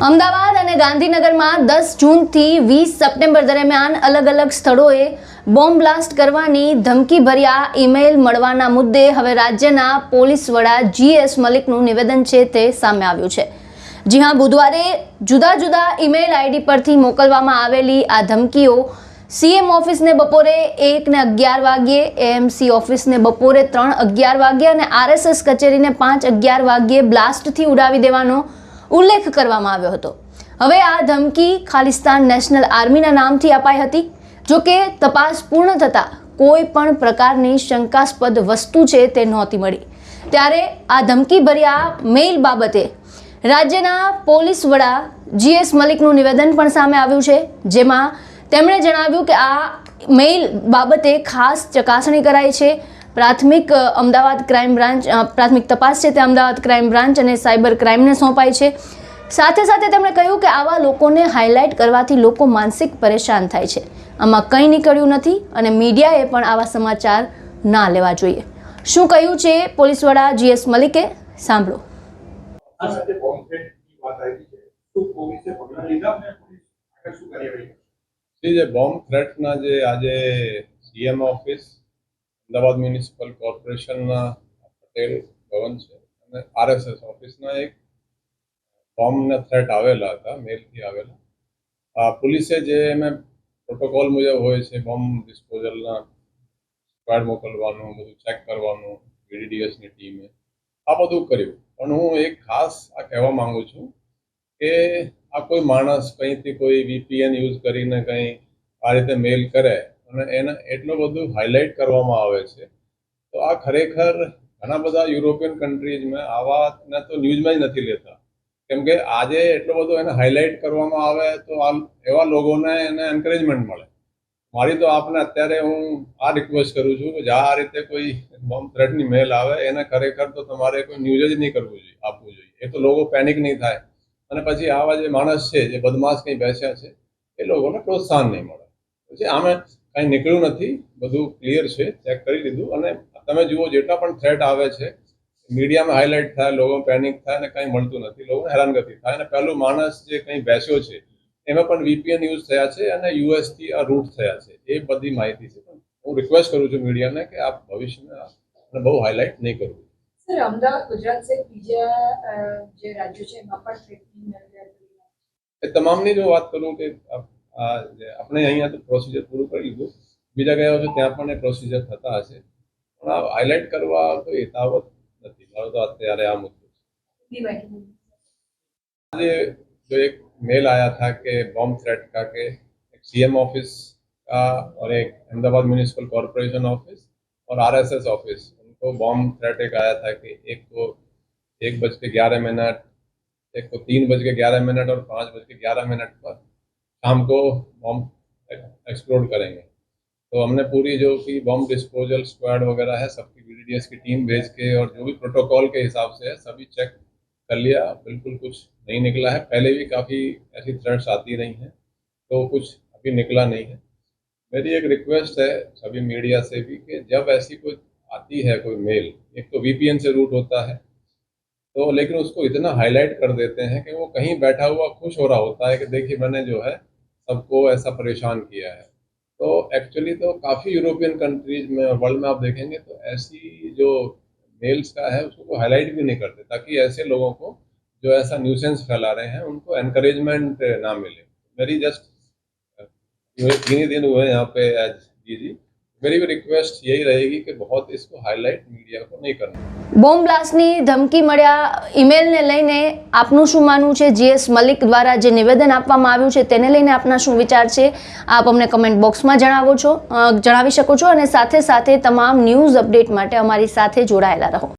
અમદાવાદ અને ગાંધીનગરમાં 10 જૂનથી 20 સપ્ટેમ્બર દરમિયાન અલગ અલગ સ્થળોએ બોમ્બ બ્લાસ્ટ કરવાની ધમકીભર્યા ઈમેલ મળવાના મુદ્દે હવે રાજ્યના પોલીસ વડા GS મલિકનું નિવેદન છે તે સામે આવ્યું છે। જી હા, બુધવારે જુદા જુદા ઈમેલ આઈડી પરથી મોકલવામાં આવેલી આ ધમકીઓ CM ઓફિસને બપોરે 1:11 વાગ્યે, AMC ઓફિસને બપોરે 3:11 વાગ્યે અને RSS કચેરીને 5:11 વાગ્યે બ્લાસ્ટથી ઉડાવી દેવાનો ઉલ્લેખ કરવામાં આવ્યો હતો। હવે આ ધમકી ખાલિસ્તાન નેશનલ આર્મીના નામથી અપાઈ હતી। જો કે તપાસ પૂર્ણ થતાં કોઈ પણ પ્રકારની શંકાસ્પદ વસ્તુ છે તે નહોતી મળી। ત્યારે આ ધમકીભર્યા મેઇલ બાબતે રાજ્યના પોલીસ વડા GS મલિકનું નિવેદન પણ સામે આવ્યું છે, જેમાં તેમણે જણાવ્યું કે આ મેઇલ બાબતે ખાસ ચકાસણી કરાઈ છે। પ્રાથમિક અમદાવાદ ક્રાઇમ બ્રાન્ચ પ્રાથમિક તપાસ છે તે અમદાવાદ ક્રાઇમ બ્રાન્ચ અને સાયબર ક્રાઇમને સોંપાઈ છે। સાથે સાથે તેમણે કહ્યું કે આવા લોકોને હાઇલાઇટ કરવાથી લોકો માનસિક પરેશાન થાય છે। આમાં કંઈ નીકળ્યું નથી અને મીડિયાએ પણ આવા સમાચાર ના લેવા જોઈએ। શું કહ્યું છે પોલીસ વડા GS મલિકે, સાંભળો। જે બોમ્બ થ્રેટના જે આજે CM ઓફિસ, અમદાવાદ મ્યુનિસિપલ કોર્પોરેશનના પટેલ ભવન છે અને RSS ઓફિસના એક બોમ્બના થ્રેટ આવેલા હતા, મેલથી આવેલા। પોલીસે જે એમે પ્રોટોકોલ મુજબ હોય છે બોમ્બ ડિસ્પોઝલના સ્ક્વોડ મોકલવાનું, બધું ચેક કરવાનું, BDDSની ટીમે આ બધું કર્યું। પણ હું એક ખાસ આ કહેવા માંગુ છું કે આ કોઈ માણસ કંઈથી કોઈ VPN યુઝ કરીને કંઈ આ રીતે મેલ કરે અને એને એટલું બધું હાઇલાઇટ કરવામાં આવે છે, તો આ ખરેખર ઘણા બધા યુરોપિયન કન્ટ્રીઝમાં આવાના તો ન્યૂઝમાં જ નથી લેતા, કેમ કે આજે એટલો બધો એને હાઇલાઇટ કરવામાં આવે તો આ એવા લોકોને એને એન્કરેજમેન્ટ મળે। મારી તો આપને અત્યારે હું આ રિક્વેસ્ટ કરું છું કે આ રીતે કોઈ બોમ્બ થ્રેટની મેલ આવે એને ખરેખર તો તમારે કોઈ ન્યૂઝ જ નહીં કરવું જોઈએ, આપવું જોઈએ। એ તો લોકો પેનિક નહીં થાય અને પછી આવા જે માણસ છે, જે બદમાશ કંઈ બેસ્યા છે, એ લોકોને પ્રોત્સાહન નહીં મળે। પછી આમે કંઈ નીકળ્યું નથી, બધું ક્લિયર છે, ચેક કરી લીધું। અને તમે જુઓ જેટલા પણ થ્રેટ આવે છે મીડિયામાં હાઇલાઇટ થાય, લોકો પેનિક થાય અને કંઈ મળતું નથી, લોકોને હેરાનગતિ થાય। અને પહેલું માણસ જે કંઈ બેસ્યો છે એમાં પણ VPN યુઝ થયા છે અને US થી આ રૂટ થયા છે, એ બધી માહિતી છે। પણ હું રિક્વેસ્ટ કરું છું મીડિયાને કે આપ ભવિષ્યમાં બહુ હાઇલાઇટ નહીં કરવું। સર, અમદાવાદ ગુજરાત સહિત બીજા જે રાજ્યો છે એમાં પણ થ્રેટની એ તમામની જો વાત કરું કે આપણે અહીંયા તો પ્રોસિજર પૂરું કરી લીધું, બીજા ગયા છે ત્યાં પણ એ પ્રોસિજર થતા હશે, પણ આ હાઇલાઇટ કરવા તો યથાવત નથી। મારો તો અત્યારે આ મુદ્દો છે। આજે जो एक मेल आया था कि बॉम्ब थ्रेट का के एक CM ऑफिस का और एक अहमदाबाद म्यूनिसिपल कॉरपोरेशन ऑफिस और RSS ऑफिस, उनको बॉम्ब थ्रेट एक आया था कि एक को 1:11, एक को 3:11 और 5:11 पर शाम को बॉम्ब एक्सप्लोड करेंगे। तो हमने पूरी जो कि बॉम्ब डिस्पोजल स्क्वाड वगैरह है सबकी BDDS की टीम भेज के और जो भी प्रोटोकॉल के हिसाब से है सभी चेक कर लिया, बिल्कुल कुछ नहीं निकला है। पहले भी काफ़ी ऐसी थ्रेट्स आती रही हैं, तो कुछ अभी निकला नहीं है। मेरी एक रिक्वेस्ट है सभी मीडिया से भी कि जब ऐसी कोई आती है कोई मेल, एक तो VPN से रूट होता है, तो लेकिन उसको इतना हाईलाइट कर देते हैं कि वो कहीं बैठा हुआ खुश हो रहा होता है कि देखिए मैंने जो है सबको ऐसा परेशान किया है। तो एक्चुअली तो काफ़ी यूरोपियन कंट्रीज में और वर्ल्ड में आप देखेंगे तो ऐसी जो मेल्स का है उसको हाईलाइट भी नहीं करते, ताकि ऐसे लोगों को जो ऐसा न्यूसेंस फैला रहे हैं उनको एनकरेजमेंट ना मिले। मेरी जस्ट 3 ही दिन हुए यहाँ पे एज DG, मेरी भी रिक्वेस्ट यही रहेगी कि बहुत इसको हाईलाइट मीडिया को नहीं करना। બોમ્બ બ્લાસ્ટની ધમકી મળ્યા ઈમેલને લઈને આપનું શું માનવું છે? GS મલિક દ્વારા જે નિવેદન આપવામાં આવ્યું છે તેને લઈને આપના શું વિચાર છે? આપ અમને કમેન્ટ બોક્સમાં જણાવી શકો છો અને સાથે સાથે તમામ ન્યૂઝ અપડેટ માટે અમારી સાથે જોડાયેલા રહો।